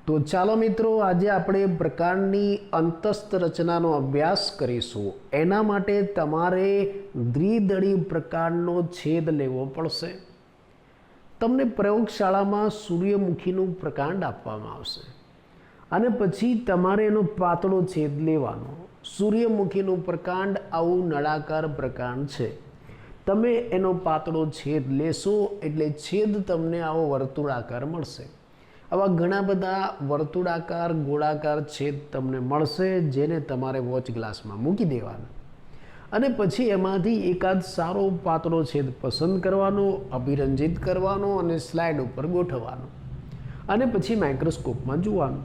તો ચાલો મિત્રો, આજે આપણે પ્રકાંડની અંતસ્થ રચનાનો અભ્યાસ કરીશું. એના માટે તમારે દ્વિદળી પ્રકાંડનો છેદ લેવો પડશે. તમને પ્રયોગશાળામાં સૂર્યમુખીનું પ્રકાંડ આપવામાં આવશે અને પછી તમારે એનો પાતળો છેદ લેવાનો. સૂર્યમુખીનું પ્રકાંડ આવું નળાકાર પ્રકાંડ છે. તમે એનો પાતળો છેદ લેશો એટલે છેદ તમને આવો વર્તુળાકાર મળશે. આવા ઘણા બધા વર્તુળાકાર ગોળાકાર છેદ તમને મળશે, જેને તમારે વોચ ગ્લાસમાં મૂકી દેવાના અને પછી એમાંથી એકાદ સારો પાતળો છેદ પસંદ કરવાનો, અભિરંજિત કરવાનો અને સ્લાઇડ ઉપર ગોઠવવાનો અને પછી માઇક્રોસ્કોપમાં જોવાનું.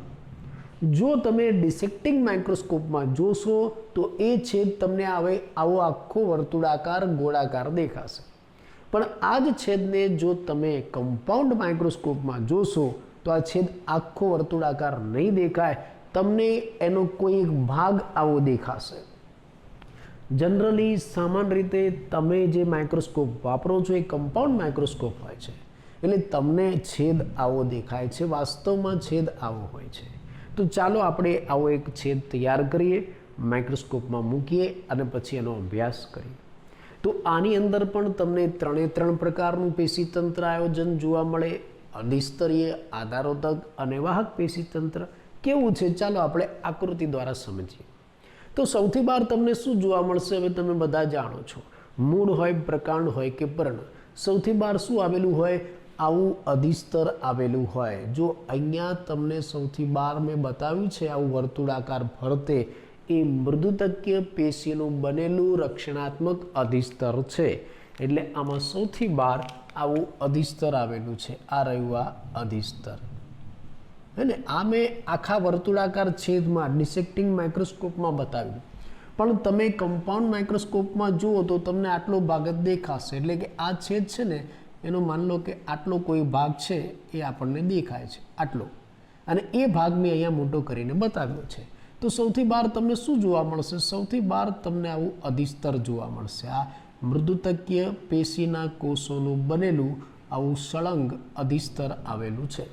જો તમે ડિસેક્ટિંગ માઇક્રોસ્કોપમાં જોશો તો એ છેદ તમને આવો આખો વર્તુળાકાર ગોળાકાર દેખાશે. પણ આ જ છેદને જો તમે કમ્પાઉન્ડ માઇક્રોસ્કોપમાં જોશો તો આ છેદ આખો વર્તુળાકાર નહીં દેખાય, તમને એનો કોઈ એક ભાગ આવો દેખાશે. જનરલી સામાન્ય રીતે તમે જે માઇક્રોસ્કોપ વાપરો છો એ કમ્પાઉન્ડ માઇક્રોસ્કોપ હોય છે, એટલે તમને છેદ આવો દેખાય છે. વાસ્તવમાં છેદ આવો હોય છે. તો ચાલો આપણે આવો એક છેદ તૈયાર કરીએ, માઇક્રોસ્કોપમાં મૂકીએ અને પછી એનો અભ્યાસ કરીએ. તો આની અંદર પણ તમને 3 પ્રકારનું પેશીતંત્ર આયોજન જોવા મળે. અધિસ્તરીય, આધારોધક અને વાહક પેશીતંત્ર કેવું છે ચાલો આપણે આકૃતિ દ્વારા સમજીએ. તો સૌથી બહાર તમને શું જોવા મળશે? હવે તમે બધા જાણો છો, મૂળ હોય, પ્રકાંડ હોય કે પર્ણ, સૌથી બહાર શું આવેલું હોય? આવું અધિસ્તર આવેલું હોય. જો અહીંયા તમને સૌથી બહાર મેં બતાવ્યું છે આવું વર્તુળાકાર ફરતે, એ મૃદુતકીય પેશીનું બનેલું રક્ષણાત્મક અધિસ્તર છે. એટલે આમાં સૌથી બહાર આવું અધિસ્તર આવેલું છે. આ રહ્યું આ અધિસ્તર. અને આ મેં આખા વર્તુળાકાર છેદમાં ડિસેક્ટિંગ માઇક્રોસ્કોપમાં બતાવ્યું, પણ તમે કમ્પાઉન્ડ માઇક્રોસ્કોપમાં જુઓ તો તમને આટલો ભાગ જ દેખાશે. એટલે કે આ છેદ છે ને, એનો માન લો કે આટલો કોઈ ભાગ છે એ આપણને દેખાય છે, આટલો, અને એ ભાગ મેં અહીંયા મોટો કરીને બતાવ્યો છે. તો સૌથી બહાર તમને શું જોવા મળશે? સૌથી બહાર તમને આવું અધિસ્તર જોવા મળશે. આ મૃદુતકીય પેશીના કોષોનું બનેલું આવું સળંગ અધિસ્તર આવેલું છે.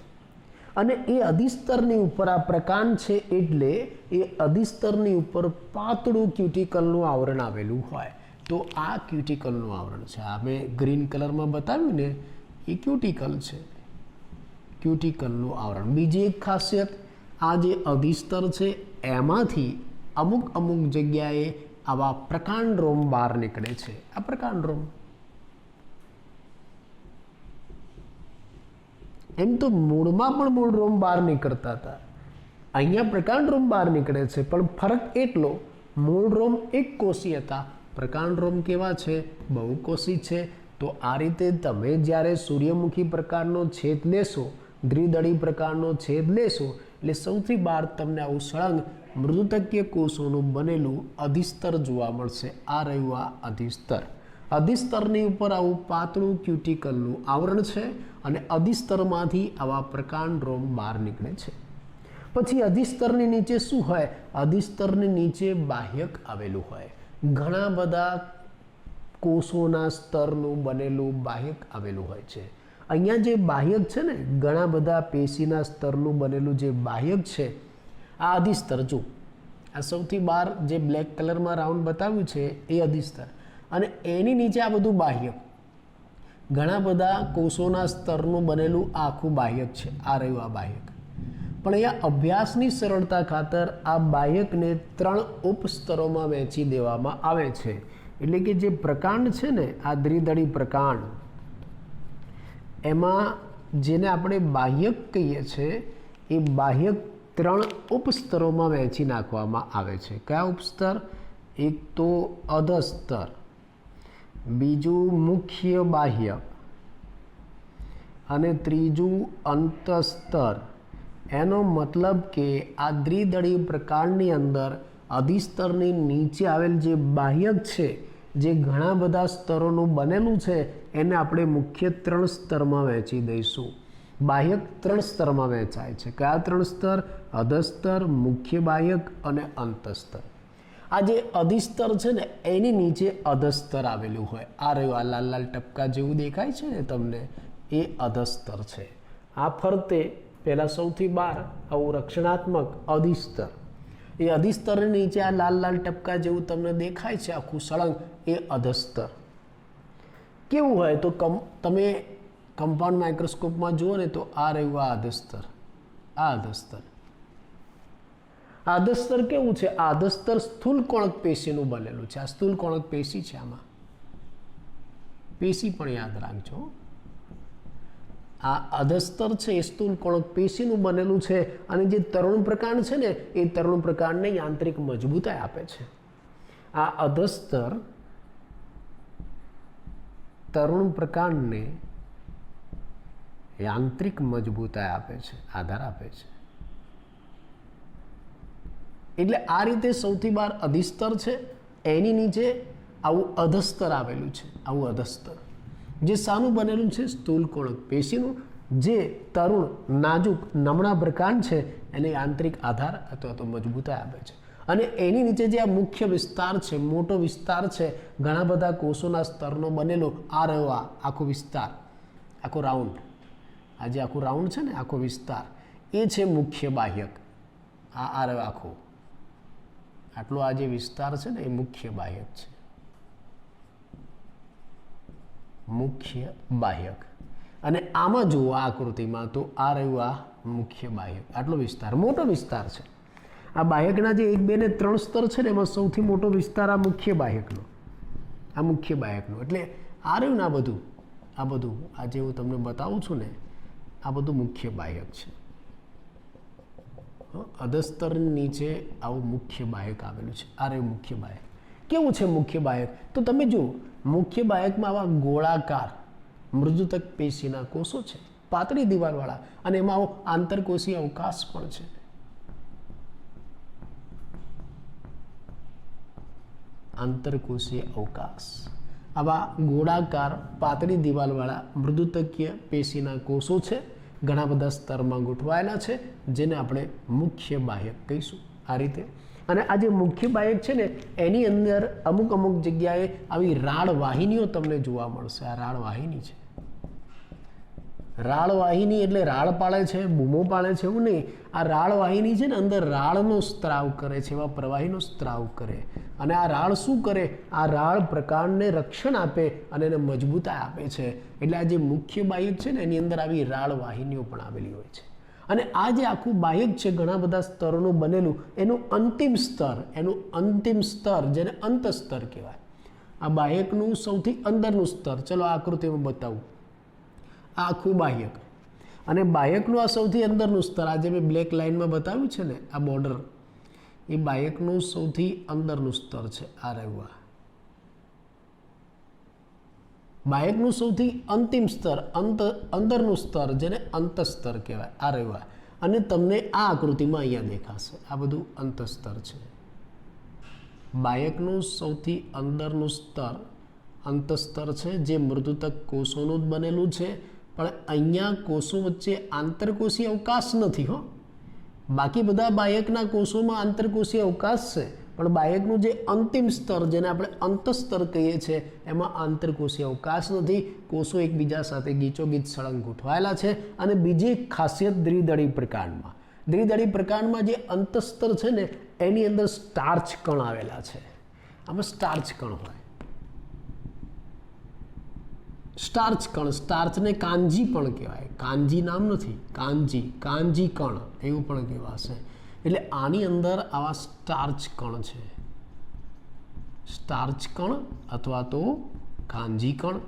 અને એ અધિસ્તરની ઉપર આ પ્રકાંડ છે, એટલે એ અધિસ્તરની ઉપર પાતળું ક્યુટિકલનું આવરણ આવેલું હોય. તો આ ક્યુટિકલનું આવરણ છે. આ મેં ગ્રીન કલરમાં બતાવ્યું ને, એ ક્યુટિકલ છે, ક્યુટિકલનું આવરણ. બીજી એક ખાસિયત, આ જે અધિસ્તર છે એમાંથી અમુક જગ્યાએ આવા પ્રકાંડ રોમ બહાર નીકળે છે. આ પ્રકાંડ રોમ, એમ તો મૂળમાં પણ મૂળ રોમ બહાર નીકળતા હતા, અહીંયા પ્રકાંડ રોમ બહાર નીકળે છે. પણ ફરક એટલો, મૂળ રોમ એક કોષી હતા, પ્રકાંડ રોમ કેવા છે? બહુકોષી છે. તો આ રીતે તમે જ્યારે સૂર્યમુખી પ્રકારનો છેદ લેશો, દ્વિદળી પ્રકારનો છેદ લેશો, એટલે સૌથી બહાર તમને આવું સળંગ મૃદુતકીય કોષોનું બનેલું અધિસ્તર જોવા મળશે. આ રહ્યું આ અધિસ્તર. અધિસ્તરની ઉપર આવું પાતળું ક્યુટિકલનું આવરણ છે અને અધિસ્તરમાંથી આવા પ્રકાંડ રોમ બહાર નીકળે છે. પછી અધિસ્તરની નીચે શું હોય? અધિસ્તરની નીચે બાહ્યક આવેલું હોય. ઘણા બધા કોષોના સ્તરનું બનેલું બાહ્યક આવેલું હોય છે. અહીંયા જે બાહ્યક છે ને, ઘણા બધા પેશીના સ્તરનું બનેલું જે બાહ્યક છે, આ અધિસ્તર. જો આ સૌથી બહાર જે બ્લેક કલરમાં રાઉન્ડ બતાવ્યું છે એ અધિસ્તર, અને એની નીચે આ બધું બાહ્યક, ઘણા બધા કોષોના સ્તરનું બનેલું આખું બાહ્યક છે. આ રહ્યું આ બાહ્યક. પણ અહીંયા અભ્યાસની સરળતા ખાતર આ બાહ્યકને 3 ઉપસ્તરોમાં વહેંચી દેવામાં આવે છે. એટલે કે જે પ્રકાંડ છે ને, આ દ્વિદળી પ્રકાંડ, એમાં જેને આપણે બાહ્યક કહીએ છીએ, એ બાહ્યક 3 ઉપસ્તરોમાં વહેંચી નાખવામાં આવે છે. કયા ઉપસ્તર? એક તો અધસ્તર, બીજું મુખ્ય બાહ્યક અને ત્રીજું અંતસ્તર. એનો મતલબ કે આ દ્વિદળી પ્રકાંડની અંદર અધિસ્તરની નીચે આવેલ જે બાહ્યક છે, જે ઘણા બધા સ્તરોનું બનેલું છે, એને આપણે મુખ્ય 3 સ્તરમાં વહેંચી દઈશું. બાહ્યક 3 સ્તરમાં વહેંચાય છે. કયા 3 સ્તર? અધસ્તર, મુખ્ય બાહ્યક અને અંતસ્તર. આ જે અધિસ્તર છે ને, એની નીચે અધસ્તર આવેલું હોય. આ રહ્યું આ લાલ લાલ ટપકા જેવું દેખાય છે ને તમને, એ અધસ્તર છે. આ ફરતે પહેલાં સૌથી બહાર આવું રક્ષણાત્મક અધિસ્તર, એ અધિસ્તરની નીચે આ લાલ લાલ ટપકા જેવું તમને દેખાય છે આખું સળંગ, એ અધસ્તર. કેવું હોય તો તમે કમ્પાઉન્ડ માઇક્રોસ્કોપમાં જુઓ ને તો આ રહ્યું આ અધસ્તર, આ અધસ્તર. આ અધસ્તર કેવું છે? આ અધસ્તર સ્થૂલ કોણક પેશીનું બનેલું છે. આ સ્થૂલ કોણક પેશી છે. આમાં પેશી પણ યાદ રાખજો. આ અધસ્તર છે એ સ્થૂલ કોણક પેશીનું બનેલું છે અને જે તરુણ પ્રકાંડ છે ને એ તરુણ પ્રકાંડને યાંત્રિક મજબૂતાઈ આપે છે. આ અધસ્તર તરુણ પ્રકાંડને યાંત્રિક મજબૂતાઈ આપે છે, આધાર આપે છે. એટલે આ રીતે સૌથી બહાર અધિસ્તર છે, એની નીચે આવું અધસ્તર આવેલું છે. આવું અધસ્તર જે શાનું બનેલું છે? સ્થૂલ કોણક પેશીનું. જે તરુણ નાજુક નમણા પ્રકાંડ છે એને યાંત્રિક આધાર અથવા તો મજબૂતાઈ આપે છે. અને એની નીચે જે આ મુખ્ય વિસ્તાર છે, મોટો વિસ્તાર છે, ઘણા બધા કોષોના સ્તરનો બનેલો આ રહ્યો આખો વિસ્તાર, આખો રાઉન્ડ, આ જે આખું રાઉન્ડ છે ને આખો વિસ્તાર, એ છે મુખ્ય બાહ્યક. આ રહ્યો આખો, આટલો આ જે વિસ્તાર છે ને એ મુખ્ય બાહ્યક છે. મુખ્ય બાહ્યક. અને આમાં જુઓ આ આકૃતિમાં તો આ રહ્યું આ મુખ્ય બાહ્યક, આટલો વિસ્તાર, મોટો વિસ્તાર છે. આ બાહ્યકના જે 1, 2 ને 3 સ્તર છે ને એમાં સૌથી મોટો વિસ્તાર આ મુખ્ય બાહ્યકનો, આ મુખ્ય બાહ્યકનો. એટલે આ રહ્યું ને આ બધું આ જે હું તમને બતાવું છું ને આ બધું મુખ્ય બાહ્યક છે. અધસ્તરની નીચે આવું મુખ્ય બાહ્યક આવેલું છે. આ રહ્યું મુખ્ય બાહ્યક. કેવું છે મુખ્ય બાહ્યક? તો તમે જુઓ, મુખ્ય બાહ્યકમાં આવા ગોળાકાર મૃદુતક પેશીના કોષો છે, પાતળી દિવાલવાળા, અને એમાં આવો આંતરકોષીય અવકાશ પણ છે. આંતરકોષીય અવકાશ. આવા ગોળાકાર પાતળી દિવાલવાળા મૃદુતકીય પેશીના કોષો છે, ઘણા બધા સ્તરમાં ગોઠવાયેલા છે, જેને આપણે મુખ્ય બાહ્યક કહીશું. આ રીતે. અને આ જે મુખ્ય બાહ્યક છે ને એની અંદર અમુક જગ્યાએ આવી રાળ વાહિનીઓ તમને જોવા મળશે. આ રાળ વાહિની છે. રાળ વાહિની એટલે રાળ પાડે છે, બૂમો પાડે છે એવું નહીં. આ રાળ વાહિની છે ને અંદર રાળનો સ્ત્રાવ કરે છે, એવા પ્રવાહીનો સ્ત્રાવ કરે. અને આ રાળ શું કરે? આ રાળ પ્રકાંડને રક્ષણ આપે અને એને મજબૂતાઈ આપે છે. એટલે આ જે મુખ્ય બાહ્યક છે ને એની અંદર આવી રાળ વાહિનીઓ પણ આવેલી હોય છે. અને આ જે આખું બાહ્યક છે ઘણા બધા સ્તરોનું બનેલું, એનું અંતિમ સ્તર જેને અંતસ્તર કહેવાય. આ બાહ્યકનું સૌથી અંદરનું સ્તર, ચલો આ આકૃતિમાં બતાવું. આ આખું બાહ્યક, અને બાહ્યકનું આ સૌથી અંદરનું સ્તર, આ જે મેં બ્લેક લાઇનમાં બતાવ્યું છે ને આ બોર્ડર, એ બાહ્યકનું સૌથી અંદરનું સ્તર છે. આ રહ્યું બાહ્યકનું સૌથી અંતિમ સ્તર, અંદરનું સ્તર જેને અંતસ્તર કહેવાય. આ રહ્યું. અને તમને આ આકૃતિમાં અહીંયા દેખાશે આ બધું અંતસ્તર છે. બાહ્યકનું સૌથી અંદરનું સ્તર અંતસ્તર છે, જે મૃદુતક કોષોનું જ બનેલું છે. પણ અહીંયા કોષો વચ્ચે આંતરકોષીય અવકાશ નથી. બાકી બધા બાહ્યકના કોષોમાં આંતરકોષીય અવકાશ છે, પણ બાહ્યકનું જે અંતિમ સ્તર જેને આપણે અંતસ્તર કહીએ છીએ એમાં આંતરકોષીય અવકાશ નથી. કોષો એકબીજા સાથે ગીચોગીચ સળંગ ગોઠવાયેલા છે. અને બીજી એક ખાસિયત દ્વિદળી પ્રકાંડમાં જે અંતસ્તર છે ને એની અંદર સ્ટાર્ચ કણ આવેલા છે. આમાં સ્ટાર્ચ કણ હોય, સ્ટાર્ચ કણ. સ્ટાર્ચને કાંજી પણ કહેવાય. કાંજી નામ નથી, કાંજી કણ એવું પણ કહેવાશે. એટલે આની અંદર આવા સ્ટાર્ચ કણ છે, સ્ટાર્ચ કણ અથવા તો કાંજી કણ.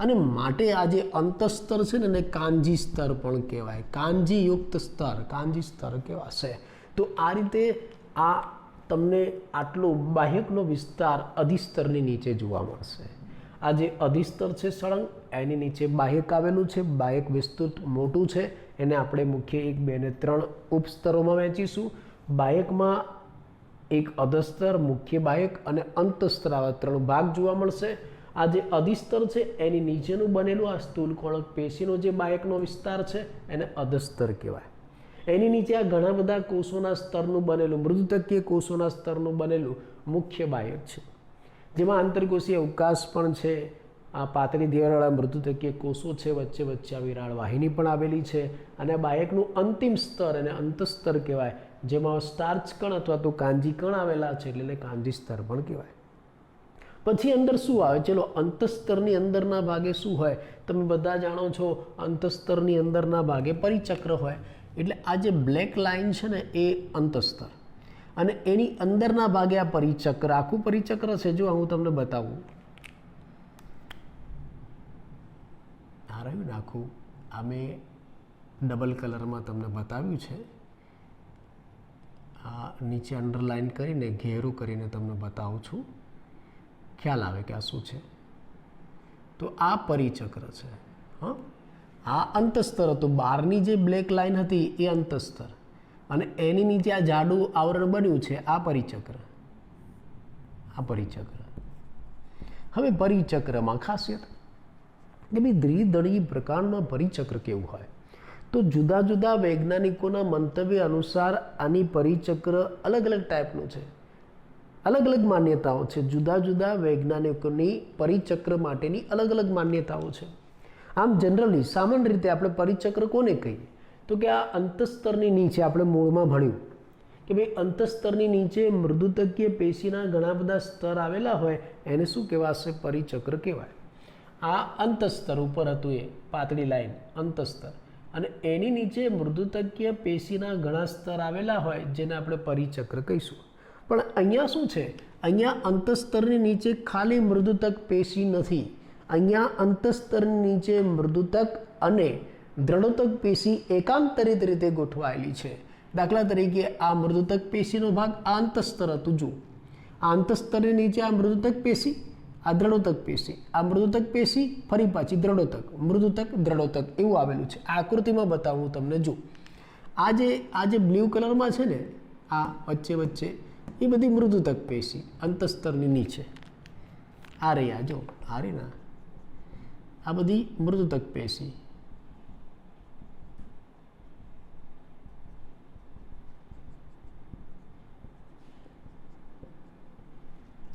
અને માટે આ જે અંતસ્તર છે ને એને કાંજી સ્તર પણ કહેવાય. કાંજીયુક્ત સ્તર, કાંજી સ્તર કહેવાશે. તો આ રીતે આ તમને આટલો બાહ્યકનો વિસ્તાર અધિસ્તરની નીચે જોવા મળશે. આ જે અધિસ્તર છે સળંગ, એની નીચે બાહ્યક આવેલું છે. બાહ્યક વિસ્તૃત મોટું છે, એને આપણે મુખ્ય 1, 2 ને 3 ઉપસ્તરોમાં વહેંચીશું. બાહ્યકમાં એક અધસ્તર, મુખ્ય બાહ્યક અને અંતસ્તર, આવા 3 ભાગ જોવા મળશે. આ જે અધિસ્તર છે એની નીચેનું બનેલું આ સ્થૂલ કોણક પેશીનો જે બાહ્યકનો વિસ્તાર છે એને અધસ્તર કહેવાય. એની નીચે આ ઘણા બધા કોષોના સ્તરનું બનેલું, મૃદુતકીય કોષોના સ્તરનું બનેલું મુખ્ય બાહ્યક છે, જેમાં આંતરકોષીય અવકાશ પણ છે આ પાતળી દિવાલવાળા મૃદુતકીય કોષો છે, વચ્ચે વચ્ચે આ વિરાળ વાહિની પણ આવેલી છે, અને બાયકનું અંતિમ સ્તર અને અંતસ્તર કહેવાય, જેમાં સ્ટાર્ચ કણ અથવા તો કાંજી કણ આવેલા છે, એટલે એને કાંજી સ્તર પણ કહેવાય. પછી અંદર શું આવે? ચલો, અંતસ્તરની અંદરના ભાગે શું હોય? તમે બધા જાણો છો, અંતસ્તરની અંદરના ભાગે પરિચક્ર હોય. એટલે આ જે બ્લેક લાઇન છે ને એ અંતસ્તર, અને એની અંદરના ભાગે આ પરિચક્ર, આખું પરિચક્ર છે. જો હું તમને બતાવું, આ રહ્યું ને આખું, આ મેં ડબલ કલરમાં તમને બતાવ્યું છે. આ નીચે અંડરલાઇન કરીને ઘેરું કરીને તમને બતાવું છું, ખ્યાલ આવે કે આ શું છે. તો આ પરિચક્ર છે. હા, આ અંતસ્તર હતું. બહારની જે બ્લેક લાઇન હતી એ અંતસ્તર, અને એની નીચે આ જાડું આવરણ બન્યું છે, આ પરિચક્ર. આ પરિચક્ર. હવે પરિચક્રમાં ખાસિયત કે ભાઈ દ્વિદળીય પ્રકાંડમાં પરિચક્ર કેવું હોય? તો જુદા જુદા વૈજ્ઞાનિકોના મંતવ્ય અનુસાર આની પરિચક્ર અલગ અલગ ટાઈપનું છે, અલગ અલગ માન્યતાઓ છે. જુદા જુદા વૈજ્ઞાનિકોની પરિચક્ર માટેની અલગ અલગ માન્યતાઓ છે. આમ જનરલી સામાન્ય રીતે આપણે પરિચક્ર કોને કહીએ? તો કે આ અંતસ્તરની નીચે આપણે મૂળમાં ભણ્યું કે ભાઈ અંતસ્તરની નીચે મૃદુતકીય પેશીના ઘણા બધા સ્તર આવેલા હોય, એને શું કહેવાશે? પરિચક્ર કહેવાય. આ અંતસ્તર ઉપર હતું એ પાતળી લાઈન અંતસ્તર, અને એની નીચે મૃદુતકીય પેશીના ઘણા સ્તર આવેલા હોય, જેને આપણે પરિચક્ર કહીશું. પણ અહીંયા શું છે? અહીંયા અંતસ્તરની નીચે ખાલી મૃદુતક પેશી નથી. અહીંયા અંતસ્તરની નીચે મૃદુતક અને દ્રઢોતક પેશી એકાંતરિત રીતે ગોઠવાયેલી છે. દાખલા તરીકે આ મૃદુતક પેશીનો ભાગ આ અંતસ્તર હતું. જુઓ, આ અંતસ્તરની નીચે આ મૃદુતક પેશી, આ દ્રઢોતક પેશી, આ મૃદુતક પેશી, ફરી પાછી દ્રઢોતક, મૃદુતક, દ્રઢોતક એવું આવેલું છે. આ આકૃતિમાં બતાવું તમને. જુઓ, આ જે બ્લુ કલરમાં છે ને, આ વચ્ચે વચ્ચે એ બધી મૃદુતક પેશી અંતસ્તરની નીચે આ રહી. આ જો આ રહી ને, આ બધી મૃદુતક પેશી.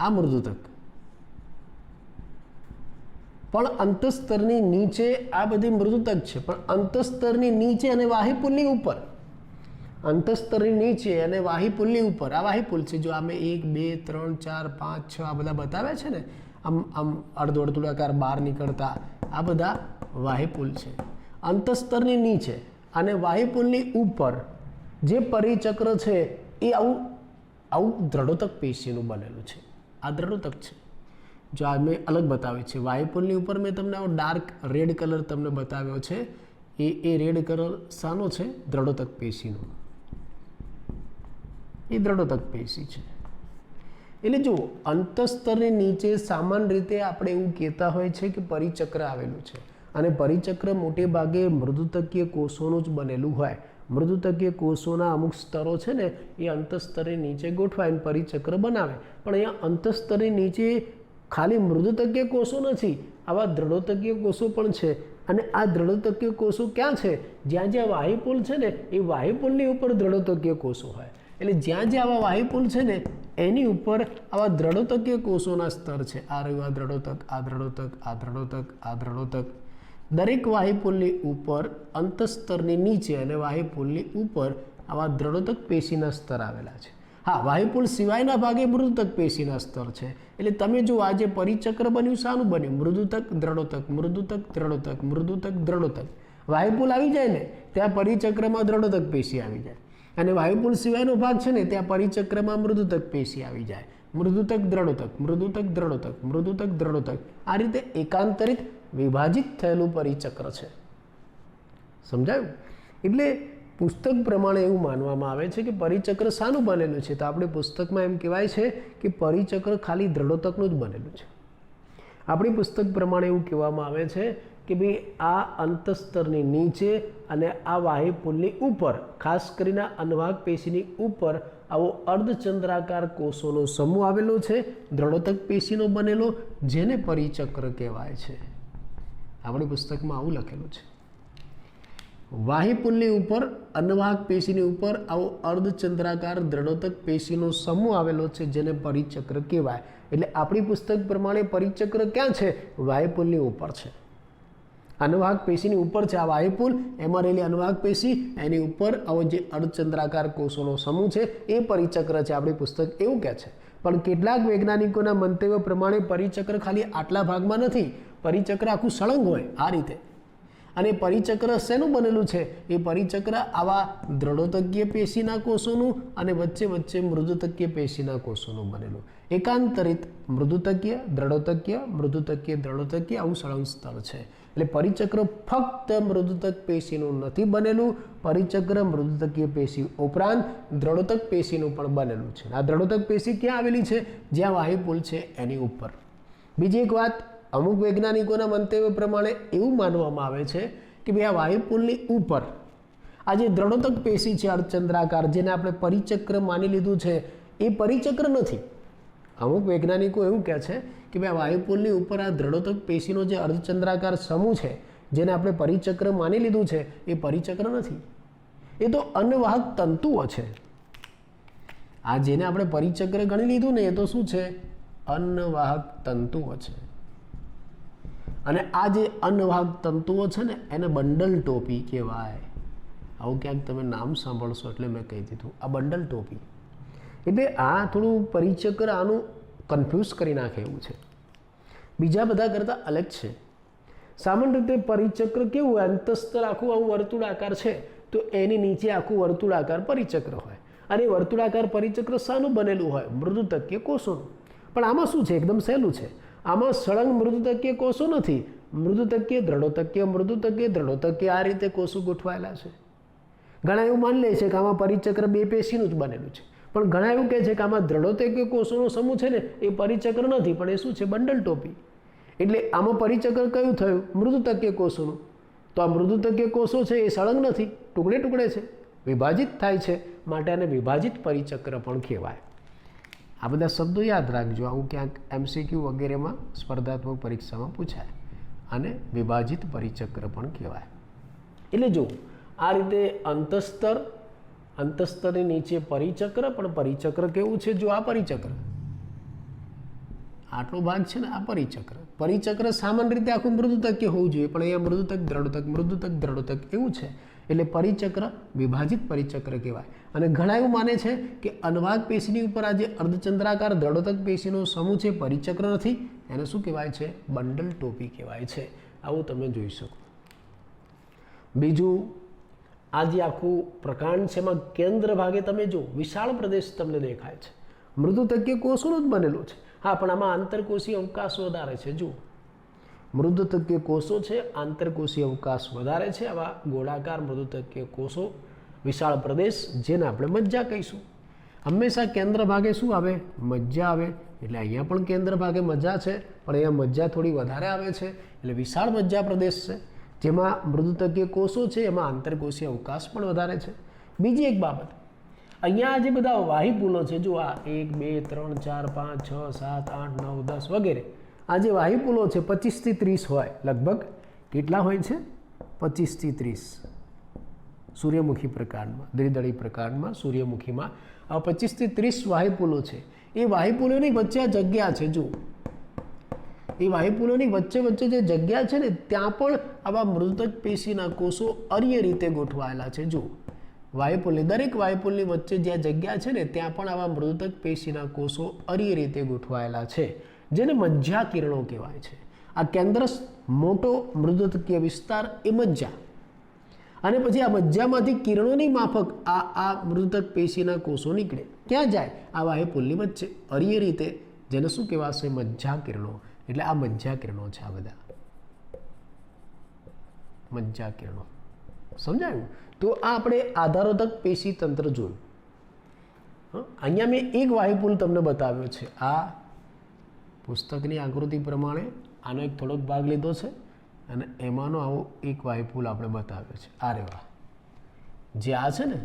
આ મૃદુતક. પણ અંતસ્તરની નીચે આ બધી મૃદુતક છે, પણ અંતસ્તરની નીચે અને વાહિપુલની ઉપર, અંતસ્તરની નીચે અને વાહિપુલની ઉપર, આ વાહિપુલ છે. જો અમે 1 2 3 4 5 6 આ બધા બતાવ્યા છે ને, આમ આમ અર્ધવર્તુળાકાર બહાર નીકળતા, આ બધા વાહિપુલ છે. અંતસ્તરની નીચે અને વાહિપુલની ઉપર જે પરિચક્ર છે એ આવું દ્રઢોતક પેશીનું બનેલું છે. આ દ્રઢોતક છે. જો આ મેં અલગ બતાવ્યું છે. વાહિપુલની ઉપર મેં તમને આવો ડાર્ક રેડ કલર તમને બતાવ્યો છે. એ રેડ કલર શાનો છે? દ્રઢોતક પેશીનો. એ દ્રઢોતક પેશી છે. એટલે જુઓ, અંતસ્તરની નીચે સામાન્ય રીતે આપણે એવું કહેતા હોય છે કે પરિચક્ર આવેલું છે, અને પરિચક્ર મોટે ભાગે મૃદુતકીય કોષોનું જ બનેલું હોય. મૃદુતકીય કોષોના અમુક સ્તરો છે ને એ અંતસ્તરની નીચે ગોઠવાઈને પરિચક્ર બનાવે. પણ અહીંયા અંતસ્તરની નીચે ખાલી મૃદુતકીય કોષો નથી, આવા દ્રઢોતકીય કોષો પણ છે. અને આ દ્રઢોતકીય કોષો ક્યાં છે? જ્યાં જ્યાં વાહિપુલ છે ને એ વાહિપુલની ઉપર દ્રઢોતકીય કોષો હોય. એટલે જ્યાં જ્યાં આવા વાહિપુલ છે ને એની ઉપર આવા દ્રઢોતકીય કોષોના સ્તર છે. આ રહ્યું આ દ્રઢોતક, આ દ્રઢોતક, આ દ્રઢોતક, આ દ્રઢોતક. દરેક વાહિપુલની ઉપર અંતસ્તરની નીચે અને વાહિપુલની ઉપર આવા દ્રઢોતક પેશીના સ્તર આવેલા છે. હા, વાહિપુલ સિવાયના ભાગે મૃદુતક પેશીના સ્તર છે. એટલે તમે જો આ જે પરિચક્ર બન્યું, શાનું બન્યું? મૃદુતક, દ્રઢોતક, મૃદુતક, દ્રઢોતક, મૃદુતક, દ્રઢોતક. વાહિપુલ આવી જાય ને ત્યાં પરિચક્રમાં દ્રઢોતક પેશી આવી જાય, અને વાહિપુલ સિવાયનો ભાગ છે ને ત્યાં પરિચક્રમાં મૃદુતક પેશી આવી જાય. મૃદુતક, દ્રઢોતક, મૃદુતક, દ્રઢોતક, મૃદુતક, દ્રઢોતક. આ રીતે એકાંતરિત વિભાજિત થયેલું પરિચક્ર છે. સમજાયું? એટલે પુસ્તક પ્રમાણે એવું માનવામાં આવે છે કે પરિચક્ર શાનું બનેલું છે? તો આપણે પુસ્તકમાં એમ કહેવાય છે કે પરિચક્ર ખાલી દ્રઢોતકનું જ બનેલું છે. આપણી પુસ્તક પ્રમાણે એવું કહેવામાં આવે છે કે ભાઈ આ અંતસ્તરની નીચે અને આ વાહિપુલની ઉપર, ખાસ કરીને અન્વાહક પેશીની ઉપર આવો અર્ધચંદ્રાકાર કોષોનો સમૂહ આવેલો છે, દ્રઢોતક પેશીનો બનેલો, જેને પરિચક્ર કહેવાય છે. આપણી પુસ્તકમાં આવું લખેલું છે. વાહિપુલની ઉપર, અન્વાહક પેશીની ઉપર આવો અર્ધચંદ્રાકાર દ્રઢોતક પેશીનો સમૂહ આવેલો છે, જેને પરિચક્ર કહેવાય. એટલે આપણી પુસ્તક પ્રમાણે પરિચક્ર ક્યાં છે? વાયુપુલની ઉપર છે, અનુવાહક પેશીની ઉપર છે. આ વાયુપુલ, એમાં રહેલી અનુવાહક પેશી, એની ઉપર આવો જે અર્ધચંદ્રાકાર કોષોનો સમૂહ છે એ પરિચક્ર છે. આપણી પુસ્તક એવું કહે છે. પણ કેટલાક વૈજ્ઞાનિકોના મંતવ્ય પ્રમાણે પરિચક્ર ખાલી આટલા ભાગમાં નથી, પરિચક્ર આખું સળંગ હોય આ રીતે. અને પરિચક્ર શેનું બનેલું છે? એ પરિચક્ર આવા દ્રઢોતકીય પેશીના કોષોનું અને વચ્ચે વચ્ચે મૃદુતકીય પેશીના કોષોનું બનેલું. એકાંતરિત મૃદુતકીય, દ્રઢોતકીય, મૃદુતકીય, દ્રઢોતકીય આવું સળંગ સ્તર છે. એટલે પરિચક્ર ફક્ત મૃદુતક પેશીનું નથી બનેલું, પરિચક્ર મૃદુતકીય પેશી ઉપરાંત દ્રઢોતક પેશીનું પણ બનેલું છે. આ દ્રઢોતક પેશી ક્યાં આવેલી છે? જ્યાં વાયુપુલ છે એની ઉપર. બીજી એક વાત, અમુક વૈજ્ઞાનિકોના મંતવ્ય પ્રમાણે એવું માનવામાં આવે છે કે ભાઈ આ વાયુપુલની ઉપર આ જે દ્રઢોતક પેશી છે અર્ધચંદ્રાકાર, જેને આપણે પરિચક્ર માની લીધું છે, એ પરિચક્ર નથી. અમુક વૈજ્ઞાનિકો એવું કહે છે કે ભાઈ વાયુપુલની ઉપર આ દ્રઢોતક પેશીનો જે અર્ધચંદ્રાકાર સમૂહ છે, જેને આપણે પરિચક્ર માની લીધું છે, એ પરિચક્ર નથી, એ તો અન્નવાહક તંતુઓ છે. આ જેને આપણે પરિચક્ર ગણી લીધું ને, એ તો શું છે? અન્નવાહક તંતુઓ છે. અને આ જે અન્નવાહક તંતુઓ છે ને, એને બંડલ ટોપી કહેવાય. આવું ક્યાંક તમે નામ સાંભળશો એટલે મેં કહી દીધું, આ બંડલ ટોપી. એટલે આ થોડું પરિચક્ર આનું કન્ફ્યુઝ કરી નાખે એવું છે, બીજા બધા કરતાં અલગ છે. સામાન્ય રીતે પરિચક્ર કેવું હોય? અંતસ્તર આખું આવું વર્તુળાકાર છે, તો એની નીચે આખું વર્તુળાકાર પરિચક્ર હોય. અને વર્તુળાકાર પરિચક્ર શાનું બનેલું હોય? મૃદુતકીય કોષોનું. પણ આમાં શું છે? એકદમ સહેલું છે. આમાં સળંગ મૃદુતકીય કોષો નથી, મૃદુતકીય, દ્રઢોતકીય, મૃદુતકીય, દ્રઢોતકીય આ રીતે કોષો ગોઠવાયેલા છે. ઘણા એવું માની લે છે કે આમાં પરિચક્ર બે પેશીનું જ બનેલું છે, પણ ઘણા એવું કહે છે કે આમાં દ્રઢોતકીય કોષોનો સમૂહ છે ને, એ પરિચક્ર નથી, પણ એ શું છે? બંડલ ટોપી. એટલે આમાં પરિચક્ર કયું થયું? મૃદુતકીય કોષોનું. તો આ મૃદુતકીય કોષો છે એ સળંગ નથી, ટુકડે ટુકડે છે, વિભાજિત થાય છે, માટે આને વિભાજિત પરિચક્ર પણ કહેવાય. આ બધા શબ્દો યાદ રાખજો, આવું ક્યાંક MCQ વગેરેમાં સ્પર્ધાત્મક પરીક્ષામાં પૂછાય. અને વિભાજિત પરિચક્ર પણ કહેવાય. એટલે જો આ રીતે અંતસ્તર, અંતસ્તરની નીચે પરિચક્ર, પણ પરિચક્ર કેવું છે? જો આ પરિચક્ર, આટલો ભાગ છે ને, આ પરિચક્ર. પરિચક્ર સામાન્ય રીતે આખું મૃદુતકીય હોવું જોઈએ, પણ અહીંયા મૃદુતક, દ્રઢોતક, મૃદુતક, દ્રઢોતક એવું છે. એટલે પરિચક્ર વિભાજિત પરિચક્ર કહેવાય. અને ઘણા એવું માને છે કે અન્નવાહક પેશીની ઉપર આ જે અર્ધચંદ્રાકાર દ્રઢોતક પેશીનો સમૂહ છે, પરિચક્ર નથી, એને શું કહેવાય છે? બંડલ ટોપી કહેવાય છે. આવું તમે જોઈ શકો. બીજું, આ જે આખું પ્રકાંડ છે એમાં કેન્દ્ર ભાગે તમે જો વિશાળ પ્રદેશ તમને દેખાય છે, મૃદુતકીય કોષોનું જ બનેલું છે. હા, પણ આમાં આંતરકોષીય અવકાશ વધારે છે. જુઓ, મૃદુતકીય કોષો છે, આંતરકોષીય અવકાશ વધારે છે. આવા ગોળાકાર મૃદુતકીય કોષો, વિશાળ પ્રદેશ, જેને આપણે મજ્જા કહીશું. હંમેશા કેન્દ્ર ભાગે શું આવે? મજ્જા આવે. એટલે અહીંયા પણ કેન્દ્ર ભાગે મજ્જા છે, પણ અહીંયા મજ્જા થોડી વધારે આવે છે. એટલે વિશાળ મજ્જા પ્રદેશ છે, જેમાં મૃદુતકીય કોષો છે, એમાં આંતરકોષીય અવકાશ પણ વધારે છે. બીજી એક બાબત, અહીંયા જે બધા વાયુપુલો છે, જો આ 1, 2, 3, 4, 5, 6, 7, 8, 9, 10 વગેરે, આ જે વાયુપુલો છે 25 થી 30 હોય લગભગ. કેટલા હોય છે? 25 થી 30. સૂર્યમુખી પ્રકારમાં, દ્વિદળી પ્રકારમાં, સૂર્યમુખીમાં આ 25 થી 30 વાયુપુલો છે. એ વાયુપુલોની વચ્ચે આ જગ્યા છે. જુઓ, એ વાયુપુલોની વચ્ચે વચ્ચે જે જગ્યા છે ને, ત્યાં પણ આવા મૃદુતક પેશીના કોષો અર્ય રીતે ગોઠવાયેલા છે. જુઓ, વાયુપુલની, દરેક વાયુપુલની વચ્ચે જ્યાં જગ્યા છે ને, ત્યાં પણ આવા મૃદુતક પેશીના કોષો અર્ય રીતે ગોઠવાયેલા છે, જેને મજ્જા કિરણો કહેવાય છે. આ કેન્દ્ર મોટો મૃદુતકીય વિસ્તાર એ મજ્જા, અને પછી આ મજ્જામાંથી કિરણોની માફક આ મૃદુતક પેશીના કોષો નીકળે. ક્યાં જાય? આ વાયુપુલની વચ્ચે અર્ય રીતે, જેને શું કહેવાશે? મજ્જા કિરણો. એટલે આ મજ્જા કિરણો છે. આ બધા મજ્જા કિરણો. સમજાયું? તો આ આપણે આધારોદક પેશી તંત્ર જોયું. અહીંયા મેં એક વાયુપુલ તમને બતાવ્યો છે. આ પુસ્તકની આકૃતિ પ્રમાણે આનો એક થોડોક ભાગ લીધો છે, અને એમાંનો આવો એક વાયુપુલ આપણે બતાવ્યો છે. આ રેવા જે આ છે ને,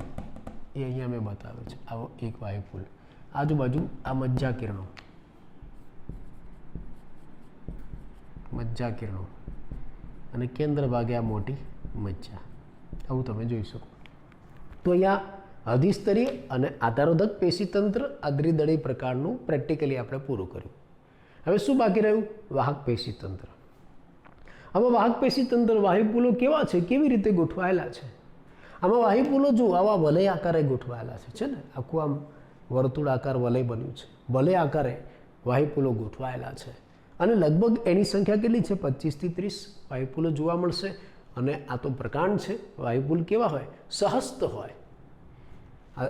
એ અહીંયા મેં બતાવ્યો છે. આવો એક વાયુપુલ. આજુબાજુ આ મજ્જા કિરણો, મજ્જા કિરણો, અને કેન્દ્ર ભાગે આ મોટી મજ્જા. આવું તમે જોઈ શકો. તો અહીંયા અધિસ્તરીય અને આધારોદક પેશીતંત્ર આ દ્વિદળી પ્રકારનું પ્રેક્ટિકલી આપણે પૂરું કર્યું. હવે શું બાકી રહ્યું? વાહક પેશી તંત્ર. આમાં વાહક પેશી તંત્ર વાહિપુલો કેવા છે, કેવી રીતે ગોઠવાયેલા છે? આમાં વાહિપુલો જો આવા વલય આકારે ગોઠવાયેલા છે ને, આખું આમ વર્તુળ આકાર વલય બન્યું છે, વલય આકારે વાહિપુલો ગોઠવાયેલા છે. અને લગભગ એની સંખ્યા કેટલી છે? 25 થી 30 વાહિપુલો જોવા મળશે. અને આ તો પ્રકાંડ છે. વાહિપુલ કેવા હોય? સહસ્ત હોય.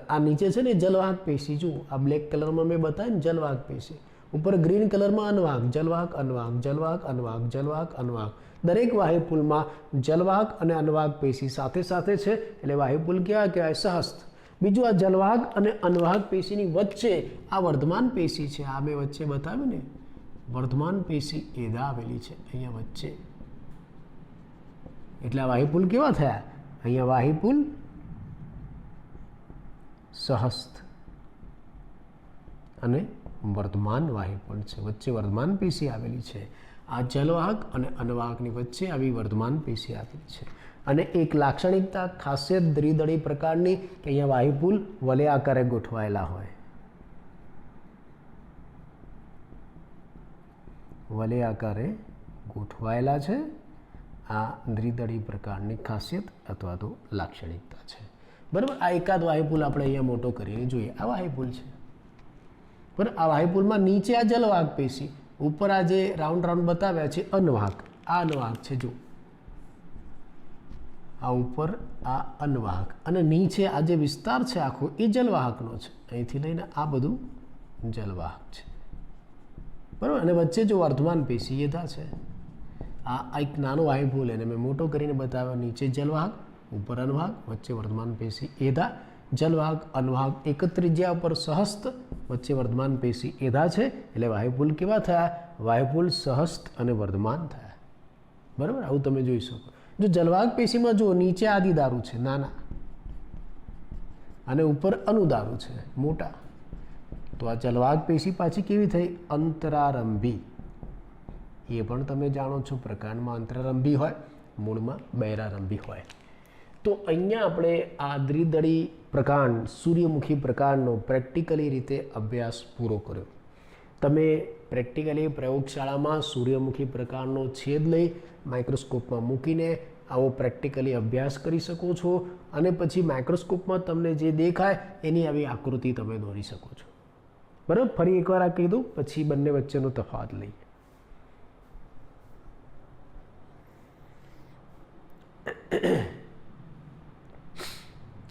આ નીચે છે ને જલવાહક પેશી, જુઓ આ બ્લેક કલરમાં મેં બતાવ્યું ને જલવાહક પેશી, ઉપર ગ્રીન કલરમાં અનવાહક, જલવાહક અનવાહક, જલવાહક અનવાહક, જલવાહક અનવાહક. દરેક વાહિપુલમાં જલવાહક અને અનવાહક પેશી સાથે સાથે છે, એટલે વાહિપુલ કેવા કહેવાય? સહસ્ત. બીજું આ જલવાહક અને અનવાહક પેશીની વચ્ચે આ વર્ધમાન પેશી છે, આ મેં વચ્ચે બતાવ્યું ને, વર્ધમાન પેશી એદા આવેલી છે અહીંયા વચ્ચે, એટલે આ વાહિપુલ કેવા થયા? અહીંયા વાહિપુલ સહસ્ત અને વર્ધમાન વાહિપુલ છે, વચ્ચે વર્ધમાન પેશી આવેલી છે. આ જલવાહક અને અનવાહકની વચ્ચે આવી વર્ધમાન પેશી આવેલી છે. અને એક લાક્ષણિકતા, ખાસિયત દ્વિદળી પ્રકારની કે અહીંયા વાહિપુલ વલય આકારે ગોઠવાયેલા હોય, વલય આકારે ગોઠવાયેલા છે. આ દ્વિદળી પ્રકારની ખાસિયત અથવા તો લાક્ષણિકતા છે. બરાબર. આ એકાદ વાહિપુલ આપણે અહીંયા મોટો કરીને જોઈએ. આ વાહિપુલ છે, બરાબર. આ વાહિપુલમાં નીચે આ જલવાહક પેશી, ઉપર આ જે રાઉન્ડ રાઉન્ડ બતાવ્યા છે અનવાહક, આ અનવાહક છે. જો આ ઉપર આ અનવાહક અને નીચે આ જે વિસ્તાર છે આખો એ જલવાહકનો છે. અહીંથી લઈને આ બધું જલવાહક છે, બરાબર. અને વચ્ચે જો વર્ધમાન પેશી એદા છે. આ એક નાનો વાહિપુલ એને મેં મોટો કરીને બતાવ્યો. નીચે જલવાહક, ઉપર અનવાહક, વચ્ચે વર્ધમાન પેશી એદા. જલવાહક અનવાહક એક ત્રિજ્યા ઉપર સહસ્ત, વચ્ચે વર્ધમાન પેશી એદા છે, એટલે વાહિપુલ કેવા થયા? વાહિપુલ સહસ્ત અને વર્ધમાન થયા, બરાબર. આવું તમે જોઈ શકો. જો જલવાહક પેશીમાં જુઓ, નીચે આદિદારુ છે નાના અને ઉપર અનુદારુ છે મોટા. તો આ જલવાહક પેશી પાછી કેવી થઈ? અંતરારંભી. એ પણ તમે જાણો છો, પ્રકાંડમાં અંતરારંભી હોય, મૂળમાં બહિરારંભી હોય. તો અહીંયા આપણે આ દ્વિદળી પ્રકાંડ, સૂર્યમુખી પ્રકાંડનો પ્રેક્ટિકલી રીતે અભ્યાસ પૂરો કર્યો. તમે પ્રેક્ટિકલી પ્રયોગશાળામાં સૂર્યમુખી પ્રકાંડનો છેદ લઈ માઇક્રોસ્કોપમાં મૂકીને આવો પ્રેક્ટિકલી અભ્યાસ કરી શકો છો. અને પછી માઇક્રોસ્કોપમાં તમને જે દેખાય એની આવી આકૃતિ તમે દોરી શકો છો, બરાબર. ફરી એકવાર આ કહી દઉં, પછી બંને વચ્ચેનો તફાવત લઈએ.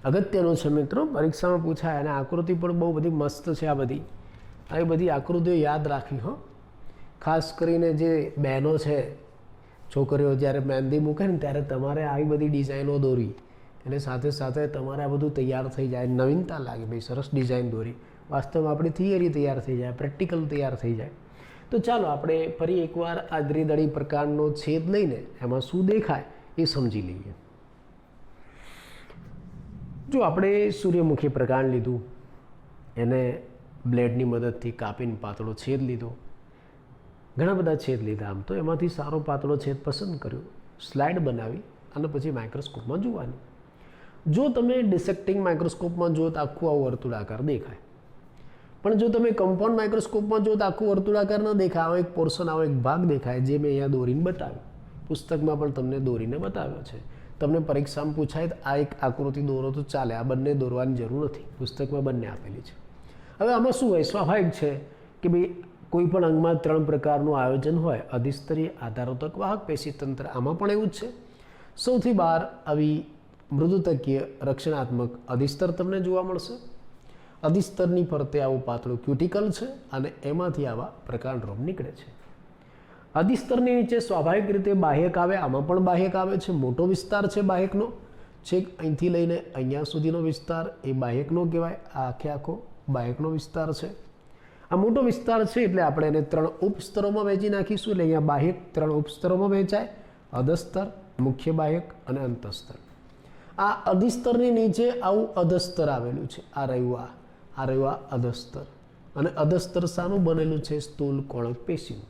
અગત્યનું છે મિત્રો, પરીક્ષામાં પૂછાય. અને આકૃતિ પણ બહુ બધી મસ્ત છે. આવી બધી આકૃતિઓ યાદ રાખવી હો. ખાસ કરીને જે બહેનો છે, છોકરીઓ જ્યારે મહેંદી મૂકે ને ત્યારે તમારે આવી બધી ડિઝાઇનો દોરવી, એટલે સાથે સાથે તમારે આ બધું તૈયાર થઈ જાય, નવીનતા લાગે, ભાઈ સરસ ડિઝાઇન દોરી. વાસ્તવમાં આપણી થિયરી તૈયાર થઈ જાય, પ્રેક્ટિકલ તૈયાર થઈ જાય. તો ચાલો આપણે ફરી એકવાર આ દ્વિદળી પ્રકારનો છેદ લઈને એમાં શું દેખાય એ સમજી લઈએ. જો આપણે સૂર્યમુખી પ્રકાંડ લીધું, એને બ્લેડની મદદથી કાપીને પાતળો છેદ લીધો. ઘણા બધા છેદ લીધા, આમ તો એમાંથી સારો પાતળો છેદ પસંદ કર્યો, સ્લાઇડ બનાવી અને પછી માઇક્રોસ્કોપમાં જોવાની. જો તમે ડિસેક્ટિંગ માઇક્રોસ્કોપમાં જુઓ તો આખું આવું વર્તુળાકાર દેખાય, પણ જો તમે કમ્પાઉન્ડ માઇક્રોસ્કોપમાં જુઓ તો આખું વર્તુળાકાર ન દેખાય. આવો એક પોર્શન, આવો એક ભાગ દેખાય, જે મેં અહીંયા દોરીને બતાવ્યો. પુસ્તકમાં પણ તમને દોરીને બતાવ્યો છે. તમને પરીક્ષામાં પૂછાય તો આ એક આકૃતિ દોરો તો ચાલે, આ બંને દોરવાની જરૂર નથી, પુસ્તકમાં બંને આપેલી છે. હવે આમાં શું હોય? સ્વાભાવિક છે કે ભાઈ કોઈ પણ અંગમાં 3 પ્રકારનું આયોજન હોય. અધિસ્તરીય, આધારોતક, વાહક પેશી તંત્ર. આમાં પણ એવું જ છે. સૌથી બહાર આવી મૃદુતકીય રક્ષણાત્મક અધિસ્તર તમને જોવા મળશે. અધિસ્તરની ફરતે આવું પાતળું ક્યુટિકલ છે અને એમાંથી આવા પ્રકાંડ રોમ નીકળે છે. અધિસ્તરની નીચે સ્વાભાવિક રીતે બાહ્યક આવે. આમાં પણ બાહ્યક આવે છે. મોટો વિસ્તાર છે બાહ્યકનો, છેક અહીંથી લઈને અહીંયા સુધીનો વિસ્તાર એ બાહ્યકનો કહેવાય. આ આખો બાહ્યકનો વિસ્તાર છે. આ મોટો વિસ્તાર છે એટલે આપણે એને 3 ઉપસ્તરોમાં વહેંચી નાખીશું. એટલે અહીંયા બાહ્યક 3 ઉપસ્તરોમાં વહેંચાય: અધસ્તર, મુખ્ય બાહ્યક અને અંતસ્તર. આ અધિસ્તરની નીચે આવું અધસ્તર આવેલું છે. આ રહ્યું અધસ્તર. અને અધસ્તર શાનું બનેલું છે? સ્થૂલ કોણક પેશીનું.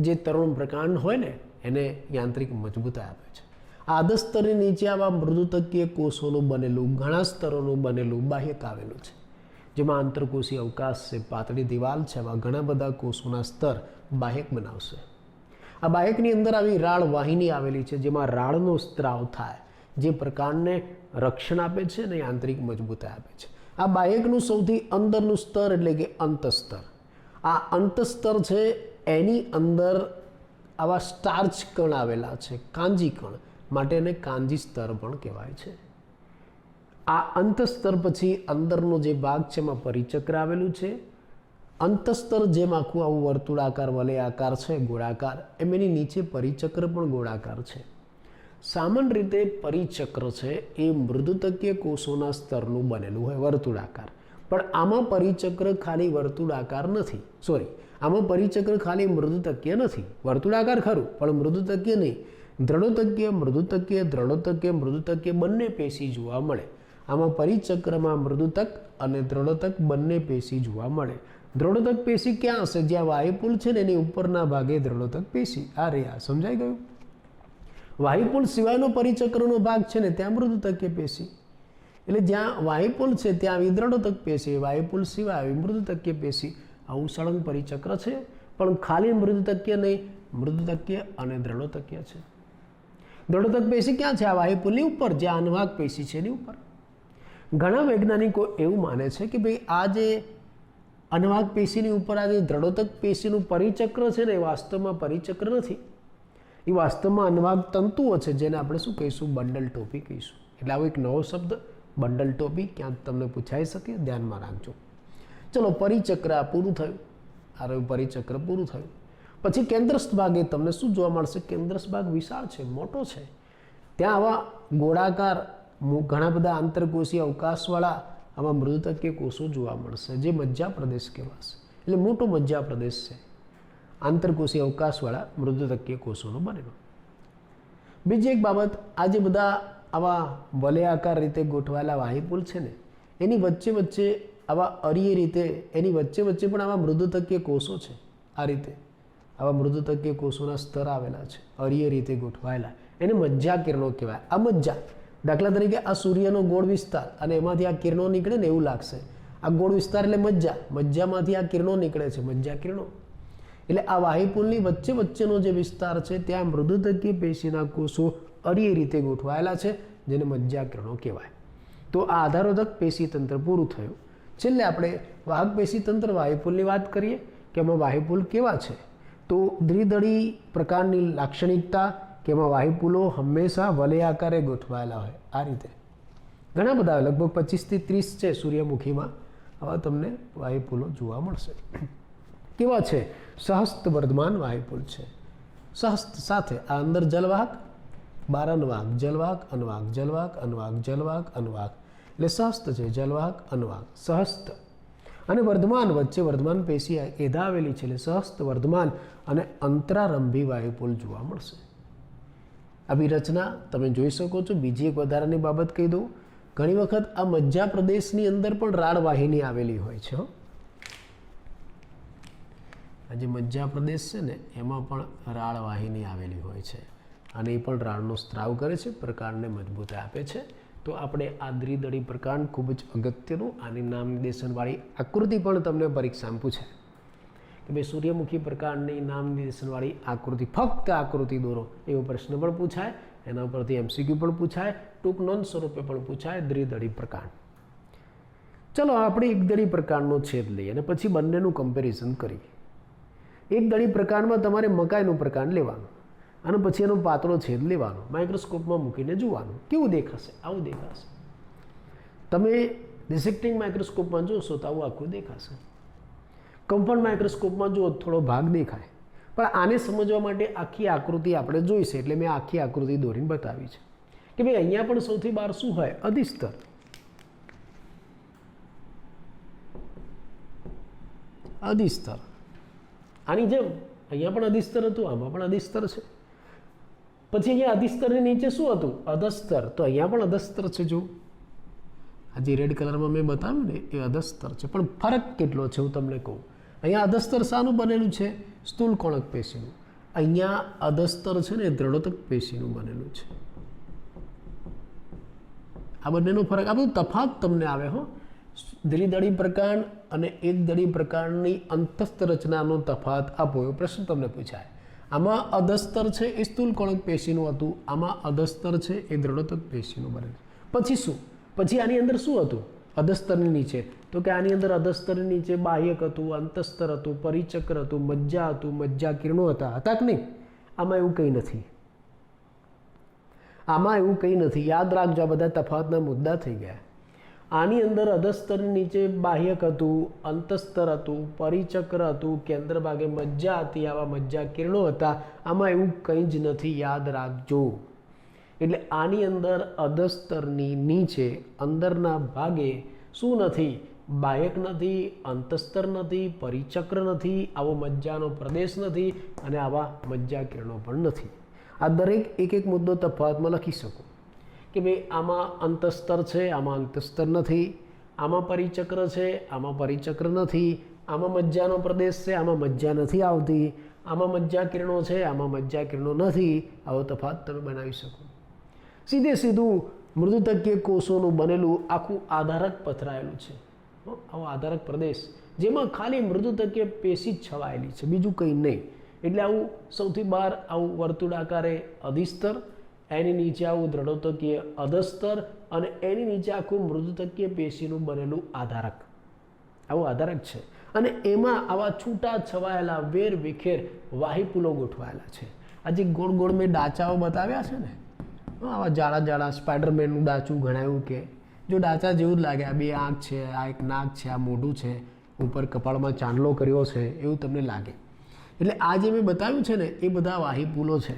જે તરુણ પ્રકાંડ હોય ને એને યાંત્રિક મજબૂતાઈ આપે છે. આ અધસ્તરની નીચે આવા મૃદુતકીય કોષોનું બનેલું, ઘણા સ્તરોનું બનેલું બાહ્યક આવેલું છે. જેમાં આંતરકોષીય અવકાશ છે, પાતળી દિવાલ છે, આવા ઘણા બધા કોષોના સ્તર બાહ્યક બનાવશે. આ બાહ્યકની અંદર આવી રાળ વાહિની આવેલી છે, જેમાં રાળનો સ્ત્રાવ થાય, જે પ્રકાંડને રક્ષણ આપે છે અને આંતરિક મજબૂતાઈ આપે છે. આ બાહ્યકનું સૌથી અંદરનું સ્તર એટલે કે અંતસ્તર. આ અંતસ્તર છે, એની અંદર આવા સ્ટાર્ચ કણ આવેલા છે, કાંજી કણ, માટે એને કાંજી સ્તર પણ કહેવાય છે. આ અંતસ્તર પછી અંદરનો જે ભાગ છે એમાં પરિચક્ર આવેલું છે. અંતસ્તર જેમ આખું આવું વર્તુળાકાર વલયાકાર છે, ગોળાકાર, એમ એની નીચે પરિચક્ર પણ ગોળાકાર છે. સામાન્ય રીતે પરિચક્ર છે એ મૃદુતકીય કોષોના સ્તરનું બનેલું હોય, વર્તુળાકાર. પણ આમાં પરિચક્ર ખાલી વર્તુળાકાર નથી, આમાં પરિચક્ર ખાલી મૃદુતકીય નથી, વર્તુળાકાર ખરું પણ મૃદુતકીય નહીં. દ્રઢોતકીય, મૃદુતકીય, દ્રઢોતકીય, મૃદુતકીય બંને પેશી જોવા મળે. આમાં પરિચક્રમાં મૃદુતક અને દ્રઢોતક બંને પેશી જોવા મળે. દ્રઢોતક પેશી ક્યાં હશે? જ્યાં વાયુપુલ છે ને એની ઉપરના ભાગે દ્રઢોતક પેશી. આ રહ્યા, સમજાઈ ગયું? વાયુપુલ સિવાયનો પરિચક્રનો ભાગ છે ને ત્યાં મૃદુતકીય પેશી. એટલે જ્યાં વાયુપુલ છે ત્યાં આવી દ્રઢોતક પેશી, વાયુપુલ સિવાય આવી મૃદુતકીય પેશી. આવું સળંગ પરિચક્ર છે, પણ ખાલી મૃદુતકીય નહીં, મૃદુતકીય અને દ્રઢોતકીય છે. દ્રઢોતક પેશી ક્યાં છે? આ વાયુપુલની ઉપર, જ્યાં અન્વાહક પેશી છે એની ઉપર. ઘણા વૈજ્ઞાનિકો એવું માને છે કે ભાઈ આ જે અન્વાહક પેશીની ઉપર આ જે દ્રઢોતક પેશીનું પરિચક્ર છે ને એ વાસ્તવમાં પરિચક્ર નથી, એ વાસ્તવમાં અન્વાહક તંતુઓ છે, જેને આપણે શું કહીશું? બંડલ ટોપી કહીશું. એટલે આવો એક નવો શબ્દ બંડલ ટોપી ક્યાંક તમને પૂછાઈ શકે, ધ્યાનમાં રાખજો. ચલો, પરિચક્ર આ પૂરું થયું. આ રહ્યું પરિચક્ર પૂરું થયું. પછી કેન્દ્રસ્થ ભાગે તમને શું જોવા મળશે? કેન્દ્રસ્થ ભાગ વિશાળ છે, મોટો છે. ત્યાં આવા ગોળાકાર ઘણા બધા આંતરકોષીય અવકાશવાળા આવા મૃદુતકીય કોષો જોવા મળશે, જે મજ્જા પ્રદેશ કહેવાશે. એટલે મોટો મજ્જા પ્રદેશ છે, આંતરકોષીય અવકાશવાળા મૃદુતકીય કોષોનો બનેલો. બીજી એક બાબત, આ જે બધા આવા વલયાકાર રીતે ગોઠવાયેલા વાયુપુલ છે ને એની વચ્ચે વચ્ચે આવા અરીય રીતે એની વચ્ચે વચ્ચે પણ આવા મૃદુતકીય કોષો છે. આ રીતે આવા મૃદુતકીય કોષોના સ્તર આવેલા છે, અરીય રીતે ગોઠવાયેલા. એને મજ્જા કિરણો કહેવાય. આ મજ્જા, દાખલા તરીકે આ સૂર્યનો ગોળ વિસ્તાર અને એમાંથી આ કિરણો નીકળે ને એવું લાગશે. આ ગોળ વિસ્તાર એટલે મજ્જા, મજ્જામાંથી આ કિરણો નીકળે છે, મજ્જા કિરણો. એટલે આ વાયુપુલની વચ્ચે વચ્ચેનો જે વિસ્તાર છે ત્યાં મૃદુતકીય પેશીના કોષો અરીય રીતે ગોઠવાયેલા છે, જેને મજ્જા કિરણો કહેવાય. તો આ આધારોદક પેશી તંત્ર પૂરું થયું. છેલ્લે આપણે વાહક પેશી તંત્ર વાયુપુલની વાત કરીએ કે એમાં વાયુપુલ કેવા છે. તો દ્વિદળી પ્રકારની લાક્ષણિકતા કે એમાં વાયુપુલો હંમેશા વલયાકારે ગોઠવાયેલા હોય. આ રીતે ઘણા બધા, લગભગ 25 થી 30 છે સૂર્યમુખીમાં, આવા તમને વાયુપુલો જોવા મળશે. કેવા છે? સહસ્ત વર્ધમાન વાયુપુલ છે. સહસ્ત સાથે આ અંદર જલવાહક, બાર અન્વાહક, જલવાહક, અન્વાહક, જલવાહક, અન્વાહક, જલવાહક, અન્વાહક. એટલે સહસ્ત છે, જલવાહક, અન્વાહક, સહસ્ત. અને વર્ધમાન, વચ્ચે વર્ધમાન પેશી એધા આવેલી છે, એટલે સહસ્ત, વર્ધમાન અને અંતરારંભી વાયુપુલ જોવા મળશે. આવી રચના તમે જોઈ શકો છો. બીજી એક વધારાની બાબત કહી દઉં, ઘણી વખત આ મજ્જા પ્રદેશની અંદર પણ રાળ વાહિની આવેલી હોય છે. આ જે મજ્જા પ્રદેશ છે ને એમાં પણ રાળ વાહિની આવેલી હોય છે અને એ પણ રાળનો સ્ત્રાવ કરે છે, પ્રકાંડને મજબૂતાઈ આપે છે. તો આપણે આ દ્વિદળી પ્રકાંડ ખૂબ જ અગત્યનું, આની નામ નિર્દેશનવાળી આકૃતિ પણ તમને પરીક્ષામાં પૂછાય કે ભાઈ સૂર્યમુખી પ્રકાંડની નામ નિર્દેશનવાળી આકૃતિ, ફક્ત આકૃતિ દોરો, એવો પ્રશ્ન પણ પૂછાય. એના પરથી MCQ પણ પૂછાય, ટૂંક નોંધ સ્વરૂપે પણ પૂછાય. દ્વિદળી પ્રકાંડ. ચલો, આપણે એક દળી પ્રકાંડનો છેદ લઈએ અને પછી બંનેનું કમ્પેરિઝન કરીએ. એક દળી પ્રકાંડમાં તમારે મકાઈનું પ્રકાંડ લેવાનું અને પછી એનો પાતળો છેદ લેવાનો, માઇક્રોસ્કોપમાં મૂકીને જોવાનું કેવું દેખાશે. આવું દેખાશે. તમે ડિસેક્ટિંગ માઇક્રોસ્કોપમાં જોશો તો આવું આખું દેખાશે. કમ્પાઉન્ડ માઇક્રોસ્કોપમાં જુઓ થોડો ભાગ દેખાય. પણ આને સમજવા માટે આખી આકૃતિ આપણે જોઈશે, એટલે મેં આખી આકૃતિ દોરીને બતાવી છે કે ભાઈ અહીંયા પણ સૌથી બહાર શું હોય? અધિસ્તર. અધિસ્તર આની જેમ અહીંયા પણ અધિસ્તર હતું, આમાં પણ અધિસ્તર છે. પછી અહીંયા અધિસ્તરની નીચે શું હતું? અધસ્તર. તો અહીંયા પણ અધસ્તર છે. જો આ જે રેડ કલરમાં મેં બતાવ્યું ને એ અધસ્તર છે, પણ ફરક કેટલો છે હું તમને કહું. અહીંયા અધસ્તર શાનું બનેલું છે? સ્થૂલકોણક પેશીનું. અહીંયા અધસ્તર છે ને દ્રઢોતક પેશીનું બનેલું છે. આ બંનેનો ફરક, આ બધું તફાવત તમને આવે હો. દ્વિદળી પ્રકાંડ અને એકદળી પ્રકાંડની અંતસ્થ રચનાનો તફાવત આપો એવો પ્રશ્ન તમને પૂછાય. આમાં અધસ્તર છે એ સ્થૂલકોણક પેશીનું હતું, આમાં અધસ્તર છે એ દ્રઢોતક પેશીનું બને. પછી શું? પછી આની અંદર શું હતું અધસ્તરની નીચે? તો કે આની અંદર અધસ્તરની નીચે બાહ્યક હતું, અંતસ્તર હતું, પરિચક્ર હતું, મજ્જા હતું, મજ્જા કિરણો હતા કે નહીં? આમાં એવું કંઈ નથી. આમાં એવું કંઈ નથી. યાદ રાખજો, આ બધા તફાવતના મુદ્દા થઈ ગયા. આની અંદર અધસ્તરની નીચે બાહ્યક હતું, અંતસ્તર હતું, પરિચક્ર હતું, કેન્દ્ર ભાગે મજ્જા હતી, આવા મજ્જા કિરણો હતા. આમાં એવું કંઈ જ નથી, યાદ રાખજો. એટલે આની અંદર અધસ્તરની નીચે અંદરના ભાગે શું નથી? બાહ્યક નથી, અંતસ્તર નથી, પરિચક્ર નથી, આવો મજ્જાનો પ્રદેશ નથી અને આવા મજ્જા કિરણો પણ નથી. આ દરેક એક એક મુદ્દો તફાવતમાં લખી શકો કે ભાઈ આમાં અંતસ્તર છે, આમાં અંતસ્તર નથી, આમાં પરિચક્ર છે, આમાં પરિચક્ર નથી, આમાં મજ્જાનો પ્રદેશ છે, આમાં મજ્જા નથી આવતી, આમાં મજ્જા કિરણો છે, આમાં મજ્જા કિરણો નથી. આવો તફાવત તમે બનાવી શકો. સીધે સીધું મૃદુતકીય કોષોનું બનેલું આખું આધારક પથરાયેલું છે, આવો આધારક પ્રદેશ જેમાં ખાલી મૃદુતકીય પેશી જ છવાયેલી છે, બીજું કંઈ નહીં. એટલે આવું સૌથી બહાર આવું વર્તુળાકારે અધિસ્તર, એની નીચે આવું દ્રઢોતકીય અધસ્તર અને એની નીચે આખું મૃદુતકીય પેશીનું બનેલું આધારક, આવું આધારક છે. અને એમાં આવા છૂટા છવાયેલા વેર વિખેર વાહિપુલો ગોઠવાયેલા છે. આ જે ગોળ ગોળ મેં ડાચાઓ બતાવ્યા છે ને, આવા જાડા જાડા સ્પાઈડરમેનનું ડાચું ગણાયું કે જો ડાચા જેવું જ લાગે. આ બે આંખ છે, આ એક નાક છે, આ મોઢું છે, ઉપર કપાળમાં ચાંદલો કર્યો છે, એવું તમને લાગે. એટલે આ જે મેં બતાવ્યું છે ને એ બધા વાહિપુલો છે.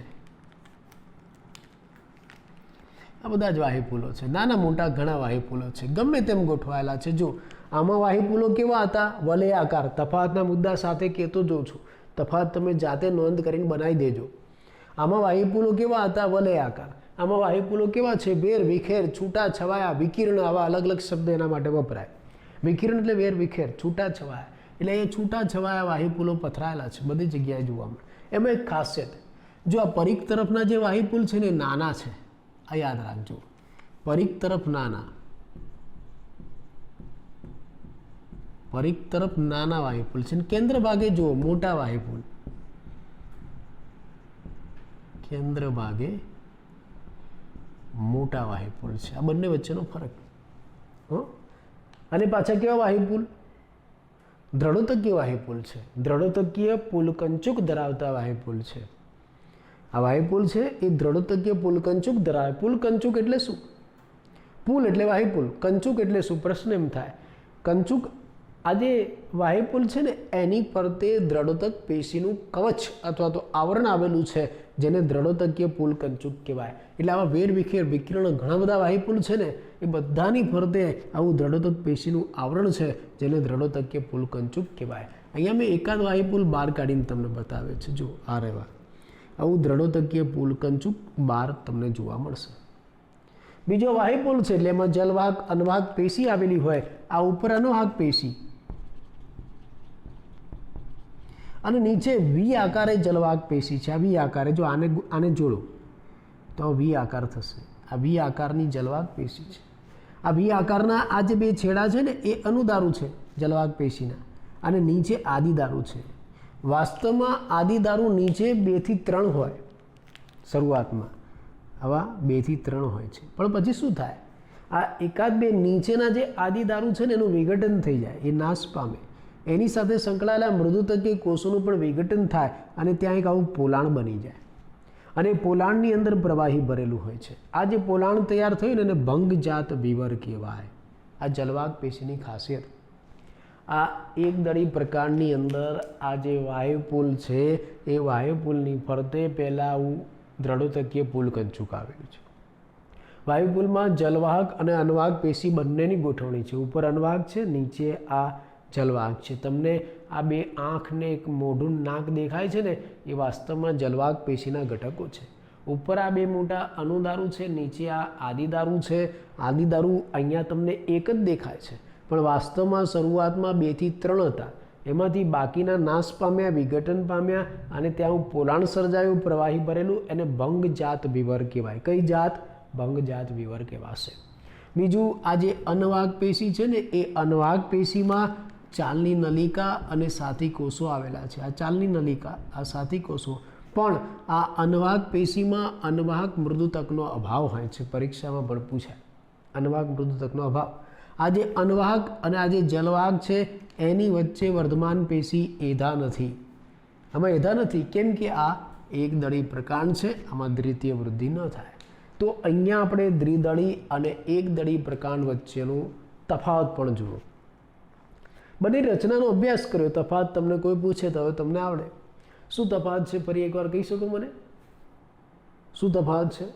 આ બધા જ વાહિપુલો છે, નાના મોટા ઘણા વાહિપુલો છે, ગમે તેમ ગોઠવાયેલા છે. જો આમાં વાહિપુલો કેવા હતા? વલયાકાર. તફાવતના મુદ્દા સાથે કહેતો જોઉં છું, તફાવત તમે જાતે નોંધ કરીને બનાવી દેજો. આમાં વાહિપુલો કેવા હતા? વલયાકાર. આમાં વાહિપુલો કેવા છે? વેર વિખેર, છૂટા છવાયા, વિકિરણ, આવા અલગ અલગ શબ્દ એના માટે વપરાય. વિકિરણ એટલે વેર વિખેર, છૂટા છવાયા. એટલે એ છૂટા છવાયા વાહિપુલો પથરાયેલા છે બધી જગ્યાએ જોવા મળે. એમાં એક ખાસિયત, જો આ પરિઘ તરફના જે વાહિપુલ છે ને નાના છે, આ યાદ રાખજો. પરિઘ તરફ નાના, પરિઘ તરફ નાના વાહિપુલ છે, કેન્દ્ર ભાગે જુઓ મોટા વાહિપુલ, કેન્દ્ર ભાગે મોટા વાહિપુલ છે. આ બંને વચ્ચેનો ફરક. અને પાછા કેવા વાહિપુલ? દ્રઢોતકીય વાહિપુલ છે. દ્રઢોતકીય પુલકંચુક ધરાવતા વાહિપુલ છે. આ વાહિપુલ છે એ દ્રઢોતકીય પુલકંચુક ધરાવે. પુલકંચુક એટલે શું? પુલ એટલે વાહિપુલ, કંચુક એટલે શું? પ્રશ્ન એમ થાય. કંચુક, આ જે વાહિપુલ છે ને એની ફરતે દ્રઢોતક પેશીનું કવચ અથવા તો આવરણ આવેલું છે, જેને દ્રઢોતકીય પુલકંચુક કહેવાય. એટલે આવા વેર વિખેર વિકિરણ ઘણા બધા વાહિપુલ છે ને એ બધાની ફરતે આવું દ્રઢોતક પેશીનું આવરણ છે, જેને દ્રઢોતકીય પુલકંચુક કહેવાય. અહીંયા મેં એકાદ વાહિપુલ બહાર કાઢીને તમને બતાવે છે. જો આ રહેવા આવું દ્રઢોતકીય પુલકંચુક બહાર તમને જોવા મળશે. બીજો વાહિપુલ છે એટલે એમાં જલવાહક અનવાહક પેશી આવેલી હોય. આ ઉપર અનવાહક પેશી અને નીચે વી આકારે જલવાહક પેશી છે. આ વી આકારે, જો આને જોડો તો વી આકાર થશે. આ વી આકારની જલવાહક પેશી છે. આ વી આકારના આ જે બે છેડા છે ને એ અનુદારું છે જલવાહક પેશીના, અને નીચે આદિદારું છે. વાસ્તવમાં આદિદારું નીચે 2 થી 3 હોય, શરૂઆતમાં આવા 2 થી 3 હોય છે. પણ પછી શું થાય? આ એકાદ બે નીચેના જે આદિદારું છે ને એનું વિઘટન થઈ જાય, એ નાશ પામે. એની સાથે સંકળાયેલા મૃદુતકીય કોષોનું પણ વિઘટન થાય અને ત્યાં એક આવું પોલાણ બની જાય. અને પોલાણની અંદર પ્રવાહી ભરેલું હોય છે. આ જે પોલાણ તૈયાર થયું ને એને ભંગજાત વિવર કહેવાય. આ જલવાહક પેશીની ખાસિયત. આ એકદળી પ્રકારની અંદર આ જે વાયુપુલ છે એ વાયુપુલની ફરતે પહેલાં આવું દ્રઢોતકીય પુલકંચુક આવેલું છે. વાયુપુલમાં જલવાહક અને અનવાહક પેશી બંનેની ગોઠવણી છે. ઉપર અનવાહક છે, નીચે આ જલવાહક છે. તમને આ બે આંખ ને એક મોઢું નાક દેખાય છે ને એ વાસ્તવમાં જલવાહક પેશીના ઘટકો છે. ઉપર આ બે મોટા અનુદારું છે, નીચે આ આદિદારું છે. આદિદારું અહીંયા તમને એક જ દેખાય છે, પણ વાસ્તવમાં શરૂઆતમાં 2 થી 3 હતા. એમાંથી બાકીના નાશ પામ્યા, વિઘટન પામ્યા અને ત્યાં પોલાણ સર્જાયું, પ્રવાહી ભરેલું. એને ભંગજાત વિવર કહેવાય. કઈ જાત? ભંગજાત વિવર કહેવાશે. બીજું આ જે અનવાહક પેશી છે ને એ અનવાહક પેશીમાં ચાલની નલિકા અને સાથી કોષો આવેલા છે. આ ચાલની નલિકા, આ સાથી કોષો, પણ આ અનવાહક પેશીમાં અનવાહક મૃદુતકનો અભાવ હોય છે. પરીક્ષામાં પણ પૂછાય અનવાહક મૃદુતકનો અભાવ. આ જે અનવાહક અને આ જે જલવાહક છે એની વચ્ચે વર્ધમાન પેશી એધા નથી. આમાં એધા નથી કેમ કે આ એકદળી પ્રકાંડ છે, આમાં દ્વિતીય વૃદ્ધિ ન થાય. તો અહીંયા આપણે દ્વિદળી અને એકદળી પ્રકાંડ વચ્ચેનો તફાવત પણ જુઓ. બંને રચનાનો અભ્યાસ કર્યો, તફાવત તમને કોઈ પૂછે તો હવે તમને આવડે. શું તફાવત છે ફરી એકવાર કહી શકો મને? શું તફાવત છે?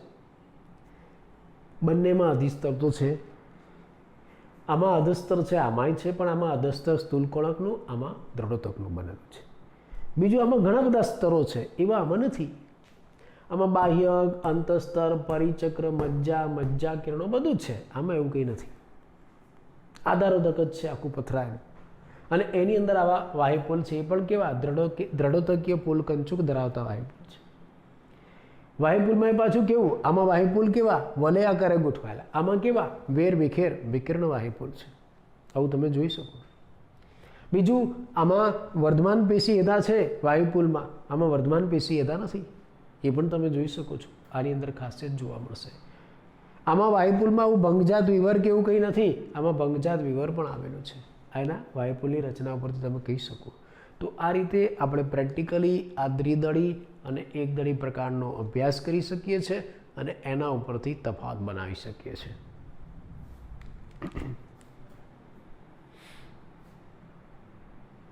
બંનેમાં અધિસ્તર તો છે, આમાં અધસ્તર છે, આમાંય છે, પણ આમાં અધસ્તર સ્થૂલકોણકનું, આમાં દ્રઢોતકનું બનેલું છે. બીજું આમાં ઘણા બધા સ્તરો છે, એવા આમાં નથી. આમાં બાહ્યક, અંતસ્તર, પરિચક્ર, મજ્જા કિરણો બધું જ છે. આમાં એવું કંઈ નથી. આધારોદક જ છે આખું પથરાયેલું. અને એની અંદર આવા વાયુપોલ છે, એ પણ કેવા દ્રઢોતકીય પોલ કંચુક ધરાવતા વાયુપોલ છે. વાયુપોલમાં પાછું કેવું, આમાં વાયુપોલ કેવા વલય આકારે ગોઠવાયેલા, આમાં કેવા વિકર્ણ વાયુપોલ છે. આવું તમે જોઈ શકો. બીજું આમાં વર્ધમાન પેશી એધા છે વાયુપોલમાં, આમાં વર્ધમાન પેશી એધા નથી, એ પણ તમે જોઈ શકો છો. આની અંદર ખાસિયત જોવા મળશે. આમાં વાયુપોલમાં આવું ભંગજાત વિવર કે એવું કંઈ નથી, આમાં ભંગજાત વિવર પણ આવેલું છે. એના વાયુપોલની રચના ઉપરથી તમે કહી શકો. તો આ રીતે આપણે પ્રેક્ટિકલી આ દ્વિદળી અને એકદળી પ્રકારનો અભ્યાસ કરી શકીએ છીએ અને એના ઉપરથી તફાવત બનાવી શકીએ છીએ.